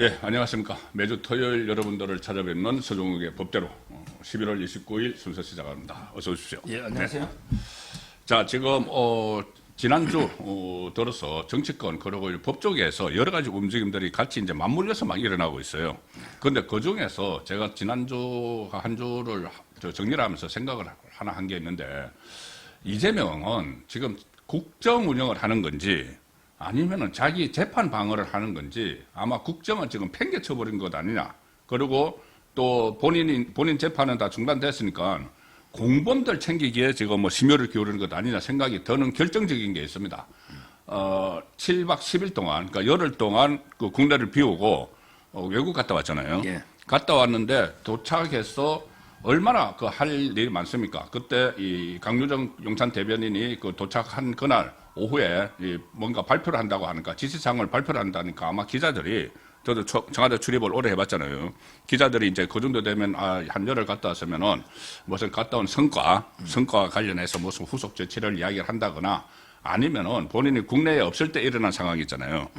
예, 안녕하십니까. 매주 토요일 여러분들을 찾아뵙는 서종욱의 법대로 11월 29일 순서 시작합니다. 어서 오십시오. 예, 안녕하세요. 네. 자, 지금 지난주 들어서 정치권 그리고 법 쪽에서 여러 가지 움직임들이 같이 이제 맞물려서 막 일어나고 있어요. 그런데 그 중에서 제가 지난주 한 주를 정리를 하면서 생각을 하나 한 게 있는데, 이재명은 지금 국정 운영을 하는 건지 아니면은 자기 재판 방어를 하는 건지, 아마 국정은 지금 팽개쳐버린 것 아니냐. 그리고 또 본인 재판은 다 중단됐으니까 공범들 챙기기에 지금 뭐 심혈을 기울이는 것 아니냐 생각이 드는 결정적인 게 있습니다. 7박 10일 동안, 그러니까 열흘 동안 그 국내를 비우고 외국 갔다 왔잖아요. 예. 갔다 왔는데 도착해서 얼마나 그 할 일이 많습니까? 그때 이 강유정 용산 대변인이 그 도착한 그날 오후에 뭔가 발표를 한다고 하니까, 지시사항을 발표를 한다니까 아마 기자들이, 저도 청와대 출입을 오래 해봤잖아요. 기자들이 이제 그 정도 되면 한 열흘 갔다 왔으면은 무슨 갔다 온 성과 관련해서 무슨 후속 조치를 이야기를 한다거나, 아니면은 본인이 국내에 없을 때 일어난 상황이 있잖아요.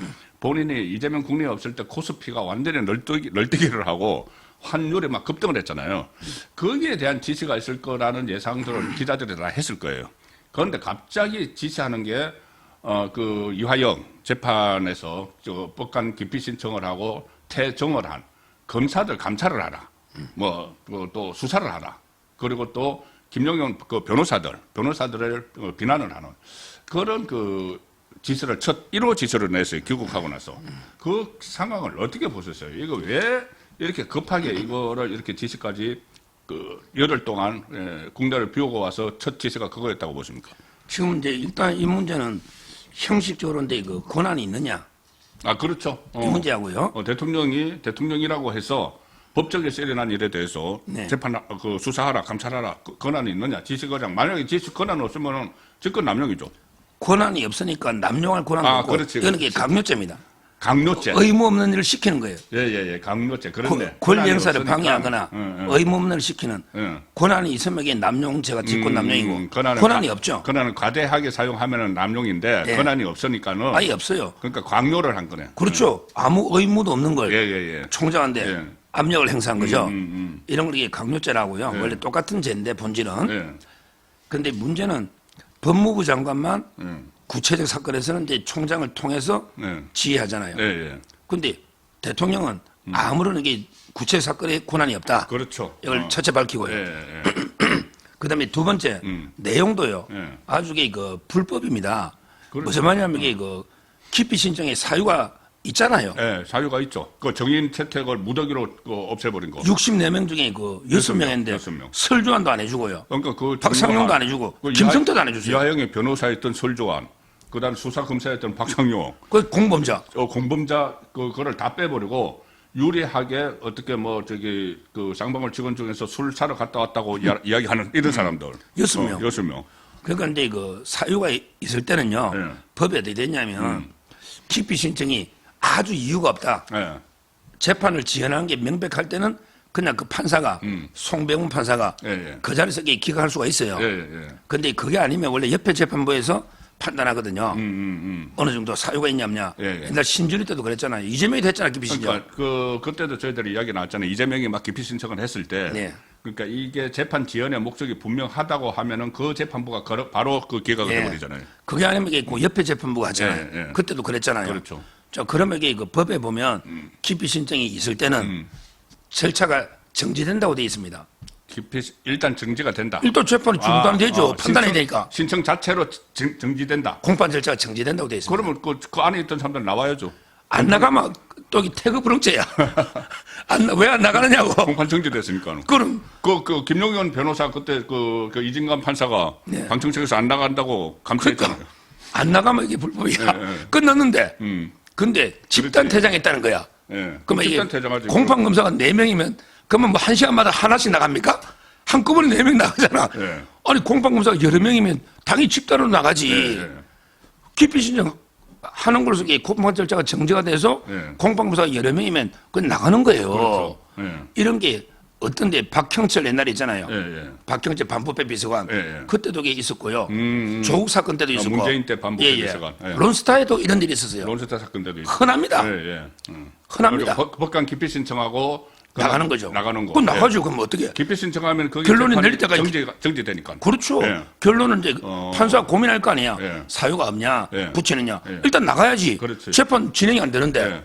본인이 이재명 국내에 없을 때 코스피가 완전히 널뛰기를 하고 환율이 막 급등을 했잖아요. 거기에 대한 지시가 있을 거라는 예상들을 기자들이 다 했을 거예요. 그런데 갑자기 지시하는 게 그 이화영 재판에서 법관 기피 신청을 하고 퇴정을 한 검사들 감찰을 하라. 또 수사를 하라. 그리고 또 김용현 그 변호사들을 비난을 하는 그런 그 지시를 1호 지시를 냈어요. 귀국하고 나서. 그 상황을 어떻게 보셨어요? 이거 왜 이렇게 급하게 이거를 이렇게 지시까지 열흘 동안 국내를 비우고 와서 첫 지시가 그거였다고 보십니까? 지금 이제 일단 이 문제는 형식적으로인데 그 권한이 있느냐? 아, 그렇죠. 이 문제하고요. 대통령이라고 해서 법적에서 일어난 일에 대해서 네. 수사하라, 감찰하라, 권한이 있느냐? 지시거장. 만약에 지시 권한 없으면은 직권 남용이죠. 권한이 없으니까 남용할 권한도 없고, 그렇지, 이거는 게 강요죄입니다. 강요죄. 의무 없는 일을 시키는 거예요. 예, 강요죄. 그런데 권리 행사를 방해하거나 의무 없는 일을 시키는 권한이 있으면 이게 남용죄가 직권 남용이고, 권한이 없죠. 권한을 과대하게 사용하면은 남용인데, 예. 권한이 없으니까는 아예 없어요. 그러니까 강요를 한 거네. 그렇죠. 아무 의무도 없는 걸 예. 총장한테 압력을 행사한 거죠. 이런 걸 이게 강요죄라고요. 원래 똑같은 죄인데 본질은. 예. 그런데 문제는 법무부 장관만 구체적 사건에서는 이제 총장을 통해서 지휘하잖아요. 예. 그런데 대통령은 아무런 이게 구체적 사건에 권한이 없다. 그렇죠. 이걸 첫째 밝히고요. 예. 그다음에 두 번째 내용도요. 아주 이게 그 불법입니다. 그렇죠. 무슨 말이냐면 이게 그 기피 신청의 사유가 있잖아요. 예, 사유가 있죠. 그 정인 채택을 무더기로 없애버린 거. 64명 중에 그 6명인데 6명. 설주환도 안 해주고요. 그러니까 그 박상용도 안 해주고 김성태도 안 해주세요. 이하영의 변호사였던 설조환, 그다음 수사검사였던 박상용, 그 공범자. 공범자 그거를 다 빼버리고 유리하게 어떻게 그 쌍방울 직원 중에서 술 사러 갔다 왔다고 이야기하는 이런 사람들 6명. 6명. 그러니까 이제 그 사유가 있을 때는요. 법에 어떻게 됐냐면 기피 신청이 아주 이유가 없다. 예. 재판을 지연하는 게 명백할 때는 그냥 그 판사가 송병훈 판사가 그 자리에서 기각할 수가 있어요. 그런데 그게 아니면 원래 옆에 재판부에서 판단하거든요. 어느 정도 사유가 있냐 없냐. 옛날 신주리 때도 그랬잖아요. 이재명이 됐잖아, 기피 신청. 그러니까 그때도 저희들이 이야기 나왔잖아요. 이재명이 막 기피 신청을 했을 때. 네. 그러니까 이게 재판 지연의 목적이 분명하다고 하면은 그 재판부가 바로 그 기각을 해버리잖아요. 그게 아니면 이게 그 옆에 재판부가 하잖아요. 그때도 그랬잖아요. 그렇죠. 자, 그러면 이게 그 법에 보면 기피 신청이 있을 때는 절차가 정지된다고 되어 있습니다. 일단 정지가 된다. 일단 재판이 중단되죠. 판단해야 되니까. 신청 자체로 정지된다. 공판 절차가 정지된다고 되어 있습니다. 그러면 그 안에 있던 사람들 나와야죠. 안 나가면 또 태그 불응죄야. 왜 안 나가느냐고. 공판 정지됐으니까. 그럼 그 김용현 변호사 그때 그 이진관 판사가 방청석에서 안 나간다고 감찰했잖아요. 그러니까 안 나가면 이게 불법이야. 끝났는데. 근데 집단 퇴장했다는 거야. 그러면 이게 공판 검사가 4명이면 그러면 뭐 1시간마다 하나씩 나갑니까? 한꺼번에 4명 나가잖아. 아니 공판 검사가 여러 명이면 당연히 집단으로 나가지. 기피 신청 하는 걸로서 공판 절차가 정지가 돼서 공판 검사가 여러 명이면 그건 나가는 거예요. 그렇죠. 이런 게 어떤데 박형철 옛날에 있잖아요. 예, 예. 박형철 반부패 비서관. 예, 예. 그때도 그게 있었고요. 조국 사건 때도 있었고. 문재인 때 반부패 비서관. 예. 론스타에도 이런 일이 있었어요. 론스타 사건 때도 있었고. 흔합니다. 예, 예. 흔합니다. 법관 기피 신청하고 나가는 거죠. 나가는 거. 그건 나가죠. 그럼 어떻게? 기피 신청하면 그게 결론이 재판이 내릴 때까지 정지되니까. 그렇죠. 예. 결론은 이제 판사가 고민할 거 아니야. 예. 사유가 없냐, 예. 붙이느냐. 예. 일단 나가야지. 그렇지. 재판 진행이 안 되는데 예.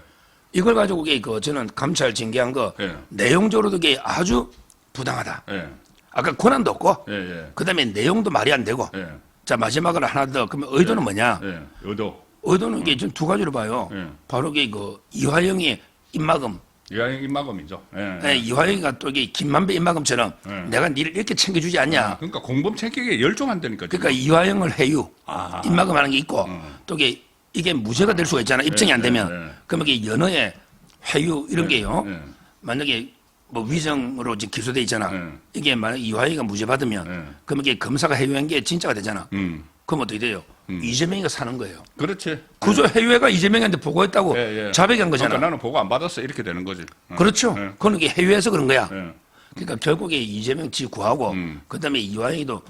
이걸 가지고 이게 저는 감찰 징계한 거 예. 내용적으로도 이게 아주 부당하다. 예. 아까 권한도 없고, 예, 예. 그다음에 내용도 말이 안 되고. 예. 자 마지막으로 하나 더. 그러면 의도는 뭐냐? 예. 의도. 의도는 이게 전 두 가지로 봐요. 예. 바로 이게 이화영의 입막음. 이하영 입막음이죠. 예. 예, 이화영이가 또 이게 김만배 입막음처럼 예. 내가 니를 이렇게 챙겨주지 않냐. 그러니까 공범 챙기기에 열중한다니까. 그러니까 이화영을 해유, 아. 입막음하는 게 있고 또 이게 무죄가 될 수가 있잖아. 입증이 안 되면. 예. 그러면 이게 연어의 회유 이런 게요. 예. 만약에 뭐 위정으로 지금 기소돼 있잖아. 예. 이게 만약 이화영이가 무죄 받으면 예. 그러면 이게 검사가 해유한 게 진짜가 되잖아. 음. 그럼 어떻게 돼요? 이재명이가 사는 거예요. 그렇지. 그저 해유회가 이재명한테 보고했다고 예, 예. 자백한 거잖아. 그러니까 나는 보고 안 받았어 이렇게 되는 거지. 그렇죠. 예. 그건 이게 해유해서 그런 거야. 예. 그러니까 결국에 이재명 지 구하고 그다음에 이화영이도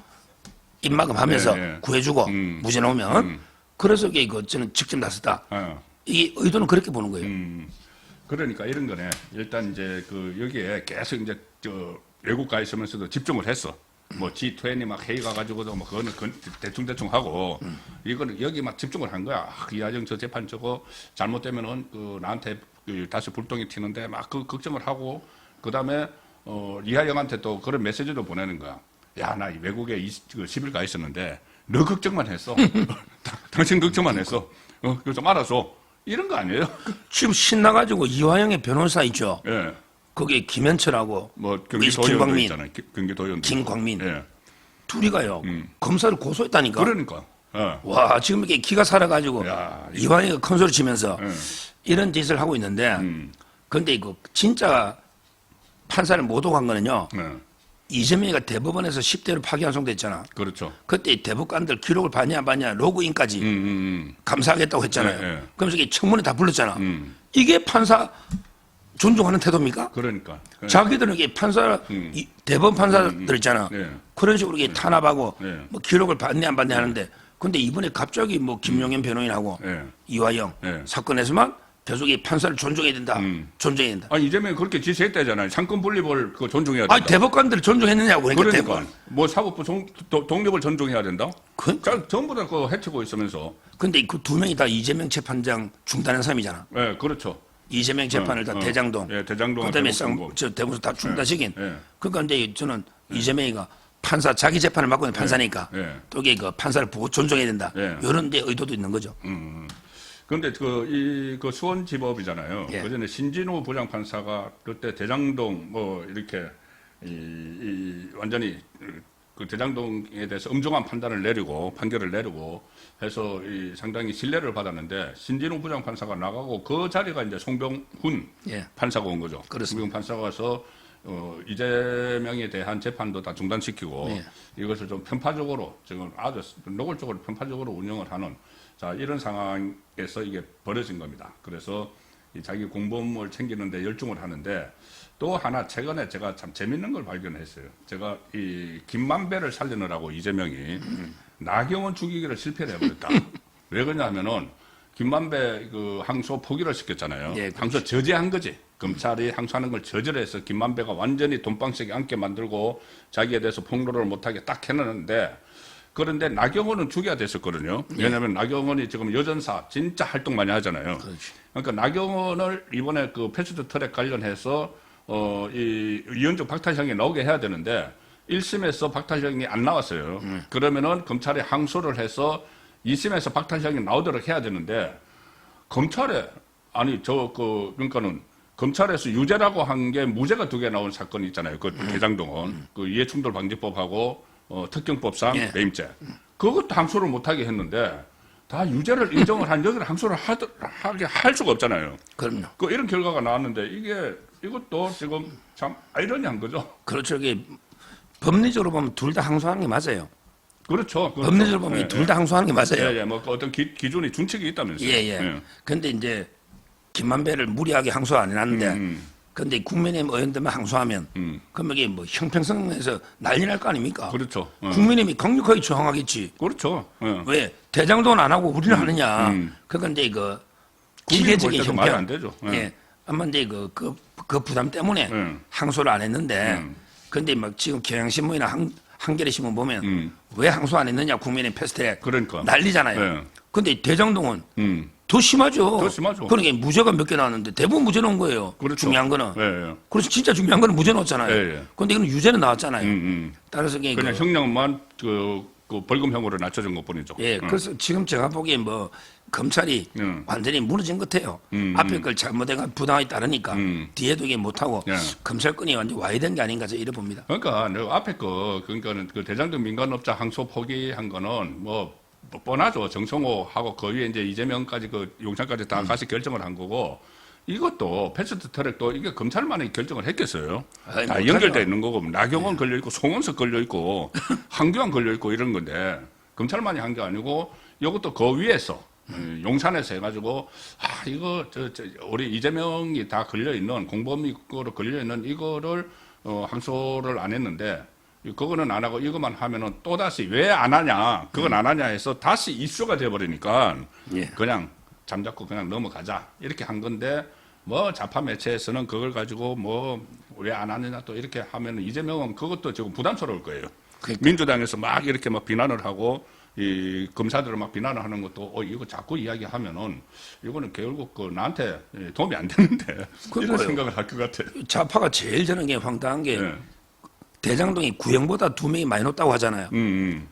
입막음하면서 예, 예. 구해주고 무죄 나오면 그래서 이게 저는 직접 나섰다. 어. 이 의도는 그렇게 보는 거예요. 그러니까 이런 거네. 일단 이제 그 여기에 계속 이제 저 외국 가 있으면서도 집중을 했어. 뭐 G20 막 회의 가가지고도 뭐 그거는 대충 하고 이거는 여기 막 집중을 한 거야. 이하영 저 재판 저거 잘못되면은 그 나한테 다시 불똥이 튀는데 막 그 걱정을 하고 그 다음에 이하영한테 또 그런 메시지도 보내는 거야. 야, 나 외국에 10일 가 있었는데 너 걱정만 했어. 당신 걱정만 했어. 그거 좀 알아서. 이런 거 아니에요? 지금 신나가지고 이화영의 변호사 있죠. 예. 거기에 김현철하고 뭐 우리 경기도연도 김광민, 있잖아요. 경기도연도. 김광민 예. 둘이가요. 검사를 고소했다니까. 그러니까. 예. 와 지금 이렇게 기가 살아가지고 야, 이화영이 큰 소리 치면서 예. 이런 짓을 하고 있는데 근데 이거 진짜 판사를 못 오고 한 거는요. 예. 이재명이가 대법원에서 10대로 파기환송됐잖아. 그렇죠. 그때 대법관들 기록을 봤냐 안 봤냐 로그인까지 감사하겠다고 했잖아요. 네, 네. 그러면서 이게 청문회 다 불렀잖아. 이게 판사 존중하는 태도입니까? 그러니까. 자기들은 이게 판사 대법원 판사들 있잖아. 네. 그런 식으로 이게 탄압하고 네. 뭐 기록을 봤냐 안 봤냐 하는데 근데 이번에 갑자기 뭐 김용현 변호인하고 네. 이화영 네. 사건에서만 계속 이 판사를 존중해야 된다. 존중해야 된다. 아니 이재명이 그렇게 지시했다잖아요. 상권 분립을 그거 존중해야 된다. 아니 대법관들을 존중했느냐고 그러니까 대법관. 뭐 사법부 독립을 존중해야 된다. 그, 전부 다 그거 해치고 있으면서. 근데 그 두 명이 다 이재명 재판장 중단한 사람이잖아. 예, 그렇죠. 이재명 재판을 다 대장동, 예, 대장동. 그다음에 대무소 다 중단시킨. 예. 그러니까 이제 저는 이재명이가 판사 자기 재판을 맡고 있는 판사니까 예. 또 이게 그 판사를 보고 존중해야 된다. 예. 이런 데 의도도 있는 거죠. 그런데 그 수원지법이잖아요. 예. 그전에 신진호 부장판사가 그때 대장동 뭐 이렇게 완전히 그 대장동에 대해서 엄중한 판단을 내리고 판결을 내리고 해서 상당히 신뢰를 받았는데 신진호 부장판사가 나가고 그 자리가 이제 송병훈 예. 판사가 온 거죠. 그렇습니다. 송병훈 판사가 와서 이재명에 대한 재판도 다 중단시키고 예. 이것을 좀 편파적으로 지금 아주 노골적으로 편파적으로 운영을 하는 자 이런 상황에서 이게 벌어진 겁니다. 그래서 이 자기 공범을 챙기는데 열중을 하는데 또 하나 최근에 제가 참 재밌는 걸 발견했어요. 제가 이 김만배를 살리느라고 이재명이 나경원 죽이기를 실패를 해버렸다. 왜 그러냐면은 김만배 그 항소 포기를 시켰잖아요. 예, 항소 저지한 거지. 검찰이 항소하는 걸 저지를 해서 김만배가 완전히 돈방석에 앉게 만들고 자기에 대해서 폭로를 못하게 딱 해놨는데 그런데 나경원은 죽여야 됐었거든요. 왜냐하면 나경원이 지금 여전사 진짜 활동 많이 하잖아요. 그렇지. 그러니까 나경원을 이번에 그 패스트 트랙 관련해서 이 위헌적 박탈형이 나오게 해야 되는데 1심에서 박탈형이 안 나왔어요. 그러면은 검찰이 항소를 해서 2심에서 박탈형이 나오도록 해야 되는데 검찰에 아니 그러니까는 검찰에서 유죄라고 한 게 무죄가 2개 나온 사건이 있잖아요. 그 대장동은 그 이해충돌방지법하고 특경법상 예. 매임죄. 그것도 항소를 못하게 했는데 다 유죄를 인정을 한 여기는 항소를 하게 할 수가 없잖아요. 그럼요. 그 이런 결과가 나왔는데 이것도 지금 참 아이러니한 거죠. 그렇죠. 이게 법리적으로 보면 둘 다 항소하는 게 맞아요. 그렇죠. 법리적으로 보면 둘 다 항소하는 게 맞아요. 예, 뭐 어떤 기준이 준칙이 있다면서요. 예. 근데 이제 김만배를 무리하게 항소 안 해놨는데 근데 국민의힘 의원들만 항소하면 그러면 이게 뭐 형평성에서 난리 날 거 아닙니까? 그렇죠. 국민의힘이 강력하게 저항하겠지. 그렇죠. 왜 대장동은 안 하고 우리는 하느냐? 그건 이제 그 기계적인 형평. 말이 안 되죠. 예. 아마 이제 그 부담 때문에 항소를 안 했는데, 근데 막 지금 경향신문이나 한겨레 신문 보면 왜 항소 안 했느냐 국민의 패스트트랙 그러니까 난리잖아요. 근데 대장동은 더 심하죠. 더 심하죠. 그러니까 무죄가 몇 개 나왔는데 대부분 무죄 나온 거예요. 그렇죠. 중요한 거는. 예, 예. 그래서 진짜 중요한 거는 무죄 나왔잖아요. 예, 예. 근데 이건 유죄는 나왔잖아요. 따라서 그냥 형량만 그 벌금형으로 낮춰준 것뿐이죠. 예, 그래서 지금 제가 보기엔 뭐 검찰이 완전히 무너진 것 같아요. 앞에 걸 잘못해가 부당하게 따르니까 뒤에도 이게 못하고 검찰권이 완전 와해된 게 아닌가 저는 이래 봅니다. 그러니까 앞에 그러니까는 그 대장동 민간업자 항소 포기한 거는 뭐 뻔하죠. 정성호하고 그 위에 이제 이재명까지 그 용산까지 다 같이 결정을 한 거고 이것도 패스트 트랙도 이게 검찰만이 결정을 했겠어요. 아이, 다 연결돼 있는 거고 나경원 걸려 있고 송원석 걸려 있고 한교안 걸려 있고 이런 건데 검찰만이 한 게 아니고 이것도 그 위에서 용산에서 해가지고 이거 우리 이재명이 다 걸려 있는 공범이로 걸려 있는 이거를 항소를 안 했는데. 그거는 안 하고 이것만 하면은 또 다시 왜 안 하냐 그건 안 하냐 해서 다시 이슈가 돼버리니까 그냥 잠잡고 그냥 넘어가자 이렇게 한 건데 뭐 좌파 매체에서는 그걸 가지고 뭐 왜 안 하느냐 또 이렇게 하면은 이재명은 그것도 지금 부담스러울 거예요. 그러니까. 민주당에서 막 이렇게 막 비난을 하고 이 검사들을 막 비난을 하는 것도 이거 자꾸 이야기하면은 이거는 결국 나한테 도움이 안 되는데 이런 생각을 할 것 같아요. 좌파가 제일 저는 게 황당한 게 대장동이 구형보다 2명이 많이 높다고 하잖아요.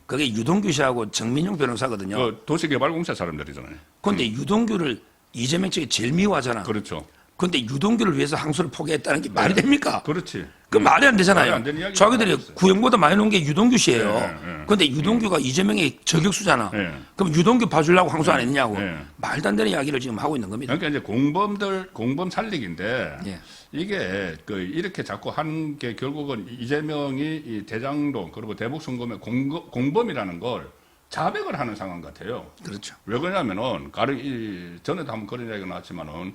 그게 유동규 씨하고 정민용 변호사거든요. 도시개발공사 사람들이잖아요. 그런데 유동규를 이재명 측이 제일 미워하잖아. 그렇죠. 그런데 유동규를 위해서 항소를 포기했다는 게 말이 됩니까? 그렇지. 그 말이 안 되잖아요. 말이 안 되는 이야기가 자기들이 나왔어요. 구형보다 많이 놓은 게 유동규 씨예요. 그런데 유동규가 이재명의 저격수잖아. 그럼 유동규 봐주려고 항소 안 했냐고. 말도 안 되는 이야기를 지금 하고 있는 겁니다. 그러니까 이제 공범 살리기인데 이게 이렇게 자꾸 한 게 결국은 이재명이 이 대장동 그리고 대북 선거의 공범이라는 걸 자백을 하는 상황 같아요. 그렇죠. 왜 그러냐면은 전에도 한번 그런 이야기가 나왔지만은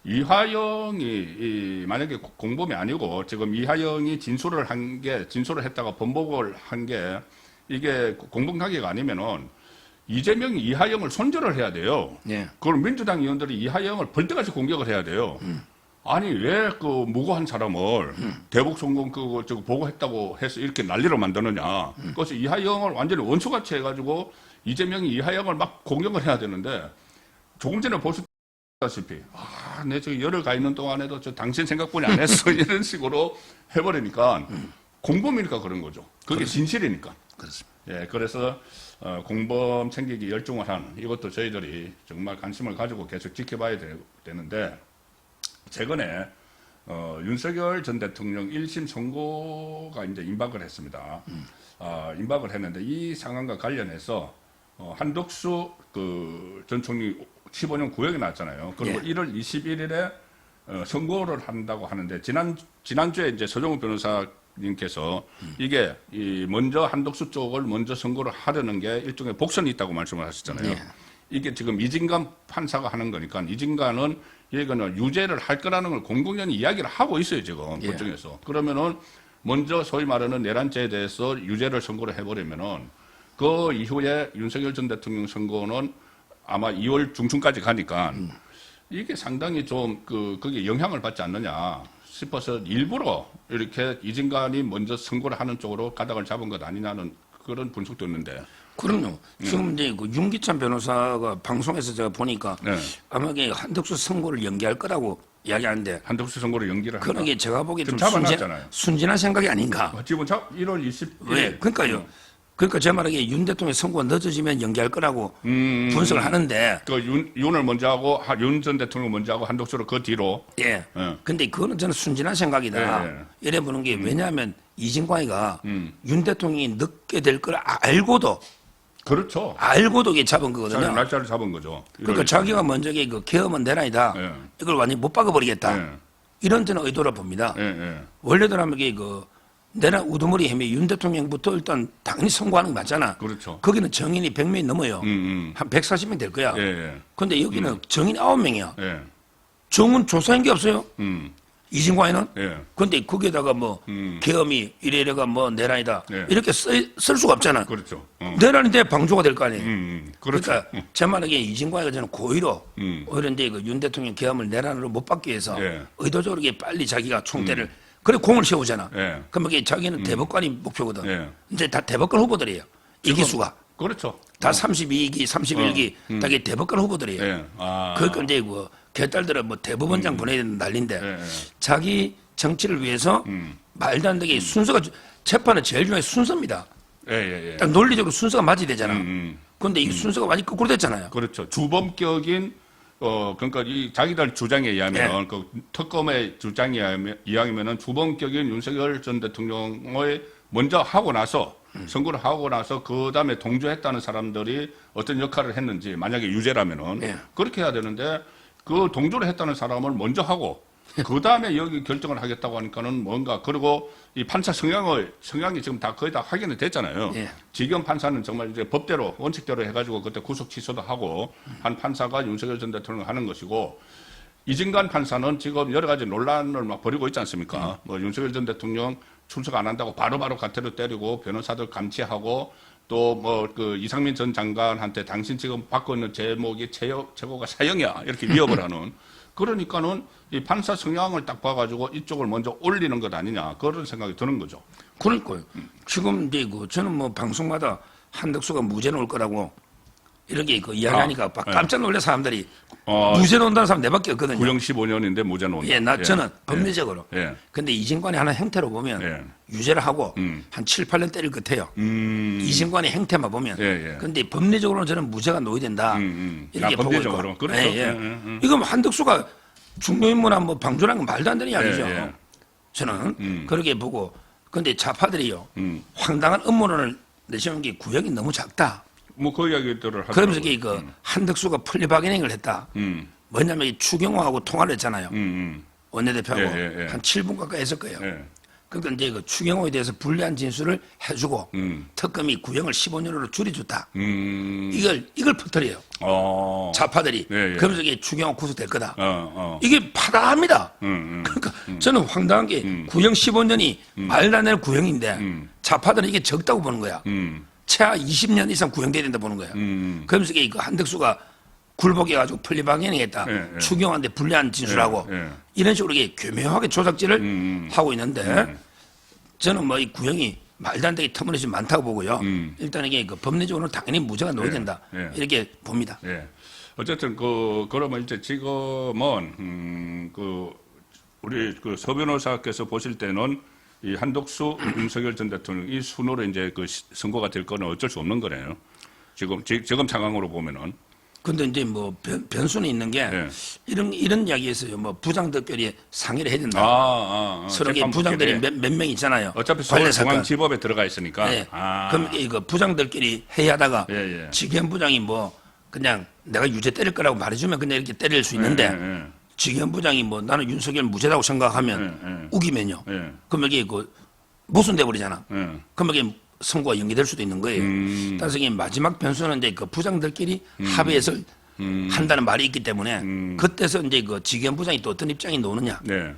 이화영이 만약에 공범이 아니고 지금 이화영이 진술을 했다가 번복을 한 게 이게 공범관계가 아니면은 이재명이 이화영을 손절을 해야 돼요. 그럼 민주당 의원들이 이화영을 벌떼같이 공격을 해야 돼요. 아니 왜 그 무고한 사람을 대북 성공 그거 보고했다고 해서 이렇게 난리를 만드느냐. 그래서 이화영을 완전히 원수같이 해가지고 이재명이 이화영을 막 공격을 해야 되는데 조금 전에 보셨다시피 내 저기 열흘 가 있는 동안에도 저 당신 생각뿐이 안 했어 이런 식으로 해버리니까 공범이니까 그런 거죠. 그게 그렇습니다. 진실이니까. 그렇습니다. 예, 그래서 공범 챙기기 열중을 한 이것도 저희들이 정말 관심을 가지고 계속 지켜봐야 되는데. 최근에 윤석열 전 대통령 1심 선고가 이제 임박을 했습니다. 임박을 했는데 이 상황과 관련해서 한덕수 전 총리 15년 구형이 났잖아요. 그리고 1월 21일에 선고를 한다고 하는데 지난주에 이제 서정우 변호사님께서 이게 먼저 한덕수 쪽을 먼저 선고를 하려는 게 일종의 복선이 있다고 말씀을 하셨잖아요. 이게 지금 이진관 판사가 하는 거니까 이진관은 이거는 유죄를 할 거라는 걸 공공연히 이야기를 하고 있어요 지금 법정에서. 그러면은 먼저 소위 말하는 내란죄에 대해서 유죄를 선고를 해버리면은 그 이후에 윤석열 전 대통령 선고는 아마 2월 중순까지 가니까 이게 상당히 좀 그게 영향을 받지 않느냐 싶어서 일부러 이렇게 이진관이 먼저 선고를 하는 쪽으로 가닥을 잡은 것 아니냐는 그런 분석도 있는데. 그럼요. 지금 이제 그 윤기찬 변호사가 방송에서 제가 보니까 아마 이게 한덕수 선고를 연기할 거라고 이야기하는데 한덕수 선고를 연기를 한다. 그런 게 제가 보기에 좀 잡아놨잖아요. 순진한 생각이 아닌가. 지금 1월 20일. 네, 그러니까요. 그러니까 제 말하기에 윤 대통령 선고가 늦어지면 연기할 거라고 분석을 하는데. 윤을 먼저 하고 윤 전 대통령 먼저 하고 한덕수를 그 뒤로. 예. 근데 그거는 저는 순진한 생각이다. 이래 보는 게 왜냐하면 이진관이가 윤 대통령이 늦게 될 걸 알고도. 그렇죠. 알고도 이게 잡은 거거든요. 날짜를 잡은 거죠. 그러니까 자기가 먼저 그 계엄은 내란이다. 이걸 완전히 못 박아버리겠다. 이런 저는 의도를 봅니다. 원래대로라면 이게 내란 우두머리 햄이 윤 대통령부터 일단 당연히 선고하는 게 맞잖아. 그렇죠. 거기는 정인이 100명이 넘어요. 한 140명 될 거야. 그런데 여기는 정인이 9명이야. 정은 조사한 게 없어요. 이진관에는 예. 근데 거기에다가 뭐 계엄이 이래가 뭐 내란이다 예. 이렇게 쓸 수가 없잖아. 그렇죠. 내란인데 방조가 될 거 아니에요. 그렇죠. 그러니까 제 말에 이진관이가 저는 고의로 오히려 이제 그 윤 대통령 계엄을 내란으로 못 받기 위해서 예. 의도적으로 이게 빨리 자기가 총대를 그래 공을 세우잖아. 예. 그럼 이게 자기는 대법관이 목표거든. 예. 이제 다 대법관 후보들이에요. 이기수가 그렇죠. 다 32기, 31기 다 이게 대법관 후보들이에요. 예. 아. 그러니까 이제 뭐 개딸들은 뭐 대법원장 보내야 되는 난리인데 예. 자기 정치를 위해서 말도 안 되게 순서가 재판은 제일 중요한 순서입니다. 예, 예, 예. 딱 논리적으로 순서가 맞아야 되잖아. 그런데 이 순서가 완전히 거꾸로 됐잖아요. 그렇죠. 주범격인 그러니까 이 자기들 주장에 의하면 예. 그 특검의 주장에 의하면은 주범격인 윤석열 전 대통령의 먼저 하고 나서 선거를 하고 나서 그 다음에 동조했다는 사람들이 어떤 역할을 했는지 만약에 유죄라면은 예. 그렇게 해야 되는데 그 동조를 했다는 사람을 먼저 하고 그 다음에 여기 결정을 하겠다고 하니까는 뭔가 그리고 이 판사 성향이 지금 다 거의 다 확인이 됐잖아요. 예. 지금 판사는 정말 이제 법대로 원칙대로 해가지고 그때 구속 취소도 하고 한 판사가 윤석열 전 대통령을 하는 것이고 이진관 판사는 지금 여러 가지 논란을 막 벌이고 있지 않습니까? 뭐 윤석열 전 대통령 출석 안 한다고 바로바로 가태료 때리고 변호사들 감치하고 또 뭐 그 이상민 전 장관한테 당신 지금 받고 있는 제목이 최고가 사형이야 이렇게 위협을 하는 그러니까는 이 판사 성향을 딱 봐가지고 이쪽을 먼저 올리는 것 아니냐 그런 생각이 드는 거죠. 그러니까요. 지금 이제 그 저는 뭐 방송마다 한덕수가 무죄 나올 거라고 이렇게 그 이야기하니까 막 깜짝 놀래 사람들이 무죄 나온다는 사람 내밖에 없거든요. 구형 15년인데 무죄 나온다. 예, 저는 법리적으로. 예. 근데 이진관이 하는 행태로 보면 예. 유죄를 하고 한 7, 8년 때릴 것 같아요. 이진관의 행태만 보면. 예, 예. 근데 법리적으로는 저는 무죄가 놓여야 된다. 이렇게 보고 있고. 법리적으로. 그렇죠. 예, 예. 이거 뭐 한덕수가 중요인물한 뭐 방조라는 건 말도 안 되는 이야기죠. 예, 예. 저는 그렇게 보고. 근데 좌파들이요. 황당한 음모론을 내세우는 게 구역이 너무 작다. 뭐 그 이야기들을 하더라고요. 그러면서 이게 그 한덕수가 플리바게닝을 했다. 뭐냐면 이 추경호하고 통화를 했잖아요. 원내대표하고 예, 예, 예. 한 7분 가까이 했을 거예요. 예. 그러니까 이제 그 추경호에 대해서 불리한 진술을 해주고 특검이 구형을 15년으로 줄여줬다. 이걸 퍼뜨려요. 좌파들이. 예, 예. 그러면서 이게 추경호 구속될 거다. 이게 파다합니다. 그러니까 저는 황당한 게 구형 15년이 말도 안 되는 구형인데 좌파들은 이게 적다고 보는 거야. 최하 20년 이상 구형돼야 된다 보는 거야. 그러면서 이게 그 한덕수가 굴복해가지고 플리방해냈다. 예, 예. 추경호한테 불리한 진술하고 예, 예. 이런 식으로 이게 교묘하게 조작질을 하고 있는데 저는 뭐 이 구형이 말도 안 되게 터무니없이 많다고 보고요. 일단 이게 그 법리적으로 당연히 무죄가 놓여야 된다. 예. 이렇게 봅니다. 예. 어쨌든 그러면 이제 지금은 우리 그 서 변호사께서 보실 때는 이 한덕수, 윤석열 전 대통령 이 순으로 이제 그 선거가 될 거는 어쩔 수 없는 거네요. 지금 상황으로 보면은. 근데 이제 뭐 변수는 있는 게 예. 이런 이야기에서요. 뭐 부장들끼리 상의를 해야 된다. 서로 이게 부장들이 몇 명 있잖아요. 어차피 관례사건. 서울중앙지법에 들어가 있으니까. 네. 그럼 이거 부장들끼리 회의하다가 예, 예. 직위원 부장이 뭐 그냥 내가 유죄 때릴 거라고 말해주면 그냥 이렇게 때릴 수 있는데 예. 직위원 부장이 뭐 나는 윤석열 무죄라고 생각하면 우기면요. 예. 그럼 이게 그 모순돼 버리잖아. 예. 그럼 이게 선거가 연기될 수도 있는 거예요. 따라서 이게 마지막 변수는 이제 그 부장들끼리 합의해서 한다는 말이 있기 때문에 그때서 이제 그 직위원 부장이 또 어떤 입장이 나오느냐. 네.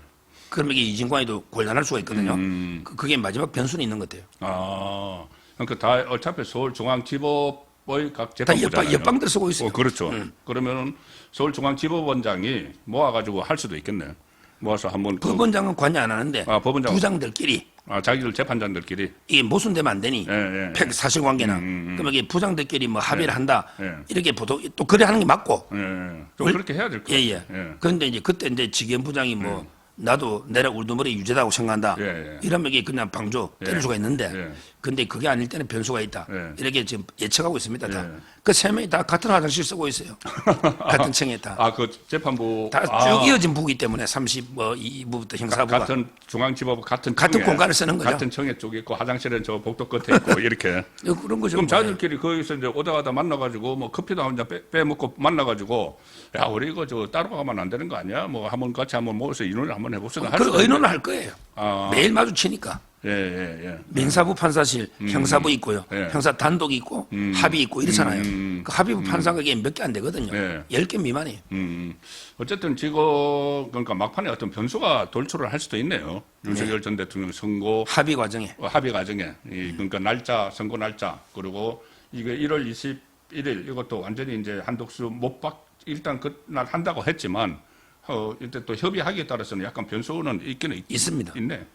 그러면 이게 이진관이도 곤란할 수가 있거든요. 그게 마지막 변수는 있는 것 같아요. 그러니까 다 어차피 서울중앙지법의 각 다 재판부잖아요. 옆방들 쓰고 있어요. 그렇죠. 그러면은 서울중앙지법원장이 모아가지고 할 수도 있겠네. 모아서 한번 법원장은 관여 안 하는데 법원장. 부장들끼리 자기들 재판장들끼리. 이게 모순되면 안 되니 예. 팩 사실관계나 그러면 이게 부장들끼리 뭐 합의를 한다 예. 이렇게 보통 또 그래 하는 게 맞고 좀 그렇게 해야 될 것 같아요. 예. 그런데 이제 그때 이제 직위원 부장이 뭐 나도 내가 울두머리 유죄다고 생각한다. 예. 이러면 이게 그냥 방조 때릴 수가 있는데 예. 근데 그게 아닐 때는 변수가 있다. 예. 이렇게 지금 예측하고 있습니다. 다. 예. 그 세 명이 다 같은 화장실 쓰고 있어요. 같은 층에 다. 그 재판부 다 쭉 이어진 부기 때문에 32부부터 형사부가 같은 중앙지법 같은 같은 층에, 공간을 쓰는 거죠. 같은 층에 쪽 있고 화장실은 저 복도 끝에 있고 이렇게. 그런 거죠. 그럼 뭐. 자기들끼리 거기서 이제 오다 가다 만나가지고 뭐 커피도 한잔 빼먹고 만나가지고 야 우리 이거 저 따로 가면 안 되는 거 아니야? 뭐 한번 같이 한번 모여서 인원을 한번 한번 해봅시다. 그 의논을 할 거예요. 아. 매일 마주치니까. 예. 민사부 판사실, 형사부 있고요. 예. 형사 단독이 있고 합의 있고 이렇잖아요. 그 합의부 판사가 몇 개 안 되거든요. 예. 10개 미만이에요. 어쨌든 지금 그러니까 막판에 어떤 변수가 돌출을 할 수도 있네요. 윤석열 전 대통령 선거 합의 과정에. 합의 과정에 그러니까 날짜 선거 날짜 그리고 이게 1월 21일 이것도 완전히 이제 한독수 일단 그날 한다고 했지만 이때 또 협의하기에 따라서는 약간 변수는 있기는 있습니다. 있네.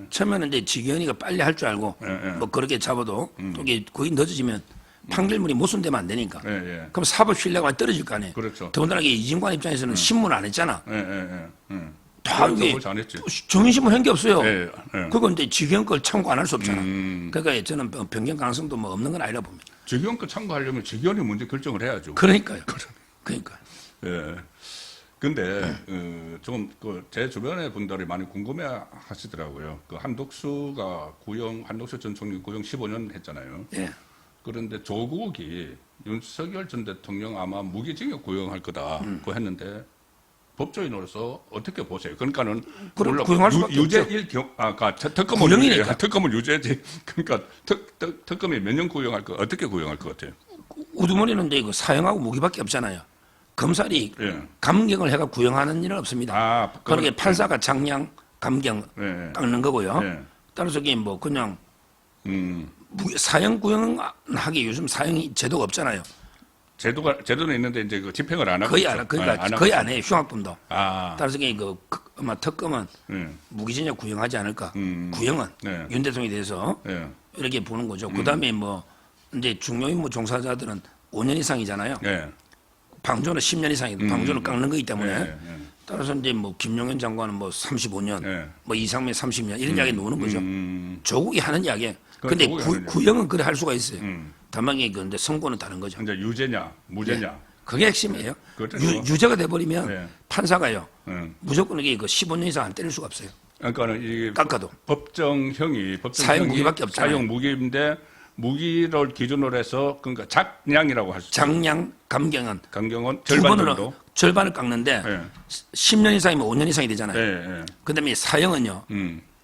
처음에는 이제 지기현이가 빨리 할 줄 알고 뭐 그렇게 잡아도 또 이게 거의 늦어지면 판결문이 모순되면 안 되니까. 그럼 사법 신뢰가 많이 떨어질 거 아니에요. 그렇죠. 더군다나 이게 이진관 입장에서는 신문 안 했잖아. 다 그러니까 이게 그걸 안 했지. 정인신문 한 게 없어요. 예. 그건 이제 지기현 걸 참고 안 할 수 없잖아. 그러니까 저는 변경 가능성도 뭐 없는 건 아니라 봅니다. 지기현 거 참고하려면 지기현이 먼저 결정을 해야죠. 그러니까요. 그러니까. 예. 근데 좀 제 주변의 분들이 많이 궁금해 하시더라고요. 그 한독수가 한독수 전 총리 구형 15년 했잖아요. 예. 그런데 조국이 윤석열 전 대통령 아마 무기징역 구형할 거다 그 했는데 법조인으로서 어떻게 보세요? 그러니까는 그럼 구형할 수밖에 유죄 없죠. 1경 특검은 구형이니까. 특검은 유죄지. 그러니까 특검이 몇 년 구형할 거 어떻게 구형할 것 같아요? 우두머리는 이제 그 사형하고 무기밖에 없잖아요. 검찰이 예. 감경을 해가 구형하는 일은 없습니다. 그러니까 판사가 장량, 감경 깎는 거고요. 따라서 이게 뭐 그냥 사형 구형하기 요즘 사형이 제도가 없잖아요. 제도는 있는데 이제 그 집행을 안 하고 거의 있죠. 안 그러니까 거의 안 해요. 흉악범도. 따라서 이게 아마 특검은 무기징역 구형하지 않을까. 구형은 윤 대통령에 대해서 이렇게 보는 거죠. 그다음에 뭐 이제 중요임무 종사자들은 5년 이상이잖아요. 방조는 10년 이상이고 방조를 깎는 거기 때문에 따라서 이제 뭐 김용현 장관은 뭐 35년, 뭐 이상민 30년 이런 이야기 나오는 거죠. 조국이 하는 이야기예요. 근데 구형은 그래 할 수가 있어요. 다만 이게 근데 선고는 다른 거죠. 이제 유죄냐, 무죄냐. 그게 핵심이에요. 그렇죠. 유죄가 돼버리면 판사가요. 무조건 이게 15년 이상 안 때릴 수가 없어요. 그러니까는 이 깎아도 법정형이 사형 무기밖에 없잖아요. 사형 무기인데 무기를 기준으로 해서 그러니까 작량이라고 할 수 있어요. 장량, 감경은 절반 정도. 절반을 깎는데 10년 이상이면 5년 이상이 되잖아요. 그다음에 사형은요.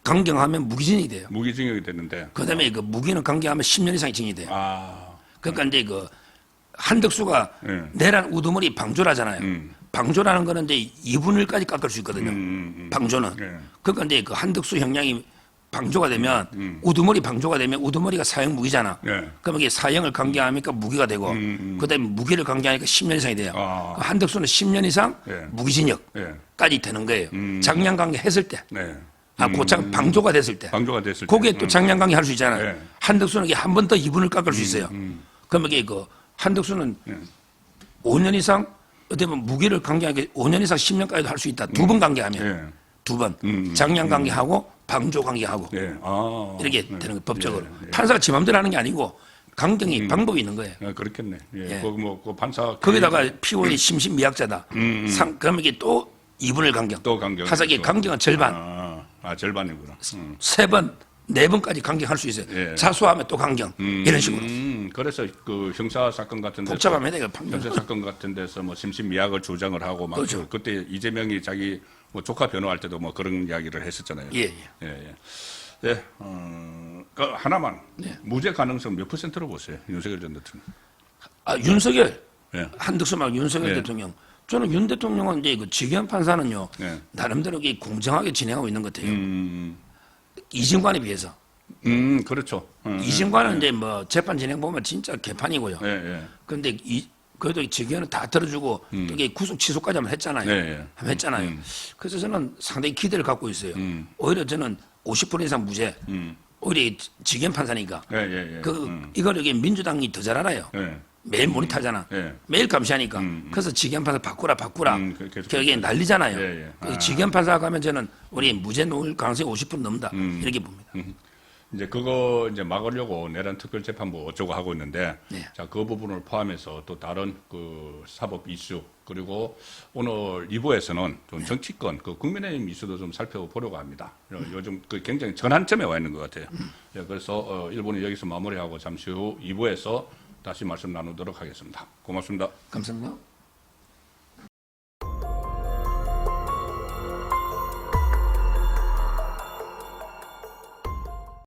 강경하면 무기징역이 돼요. 무기징역이 되는데. 그다음에 그 무기는 강경하면 10년 이상이 징역이 돼요. 그러니까 이제 한덕수가 내란 우두머리 방조라잖아요. 방조라는 거는 이제 2분의 1까지 깎을 수 있거든요. 방조는. 그러니까 이제 한덕수 형량이 방조가 되면 우두머리 방조가 되면 우두머리가 사형 무기잖아. 그럼 이게 사형을 강경하니까 무기가 되고 그다음에 무기를 강경하니까 10년 이상이 돼요. 한덕수는 10년 이상 무기징역까지 되는 거예요. 장량 강경했을 때. 고창 방조가 됐을 때. 거기에 또 장량 강경 할 수 있잖아요. 한덕수는 한 번 더 2분을 깎을 수 있어요. 그러면 이게 한덕수는 5년 이상 어떻게 보면 무기를 강경하게 5년 이상 10년까지도 할 수 있다. 2번 강경하면. 2번. 장량 강경하고 방조 강경하고. 이렇게 되는 거예요. 법적으로. 판사가 지 맘대로 하는 게 아니고 강경이 방법이 있는 거예요. 그렇겠네. 거기 그 판사. 거기다가 피고인이 심신미약자다. 그러면 이게 또 2분을 강경. 또 강경. 하사기 강경은 절반. 절반이구나. 3번, 4번까지 강경할 수 있어요. 자수하면 또 강경. 이런 식으로. 그래서 그 형사 사건 같은 데서 복잡합니다. 이거 형사 사건 같은 데서 뭐 심신미약을 주장을 하고 막 그렇죠. 그때 이재명이 자기 뭐 조카 변호할 때도 뭐 그런 이야기를 했었잖아요. 네, 하나만 무죄 가능성 몇 %로 보세요, 윤석열 전 대통령? 윤석열 한덕수 말 윤석열 대통령. 저는 윤 대통령은 이제 지기현 판사는요 나름대로 공정하게 진행하고 있는 것 같아요. 이진관에 비해서. 그렇죠. 이진관은 이제 뭐 재판 진행 보면 진짜 개판이고요. 그런데 그래도 지기현은 다 들어주고 이게 구속 취소까지 한번 했잖아요. 그래서 저는 상당히 기대를 갖고 있어요. 오히려 저는 50% 이상 무죄. 오히려 지기현 판사니까. 이걸 여기 민주당이 더 잘 알아요. 매일 모니터하잖아. 매일 감시하니까. 그래서 지기현 판사 바꾸라. 그게 난리잖아요. 지기현 판사 가면 저는 우리 무죄 놓을 가능성이 50% 넘는다. 이렇게 봅니다. 이제 그거 이제 막으려고 내란 특별재판부 어쩌고 하고 있는데, 자, 그 부분을 포함해서 또 다른 그 사법 이슈, 그리고 오늘 2부에서는 좀 정치권, 그 국민의힘 이슈도 좀 살펴보려고 합니다. 요즘 그 굉장히 전환점에 와 있는 것 같아요. 그래서 1부는 여기서 마무리하고 잠시 후 2부에서 다시 말씀 나누도록 하겠습니다. 고맙습니다. 감사합니다.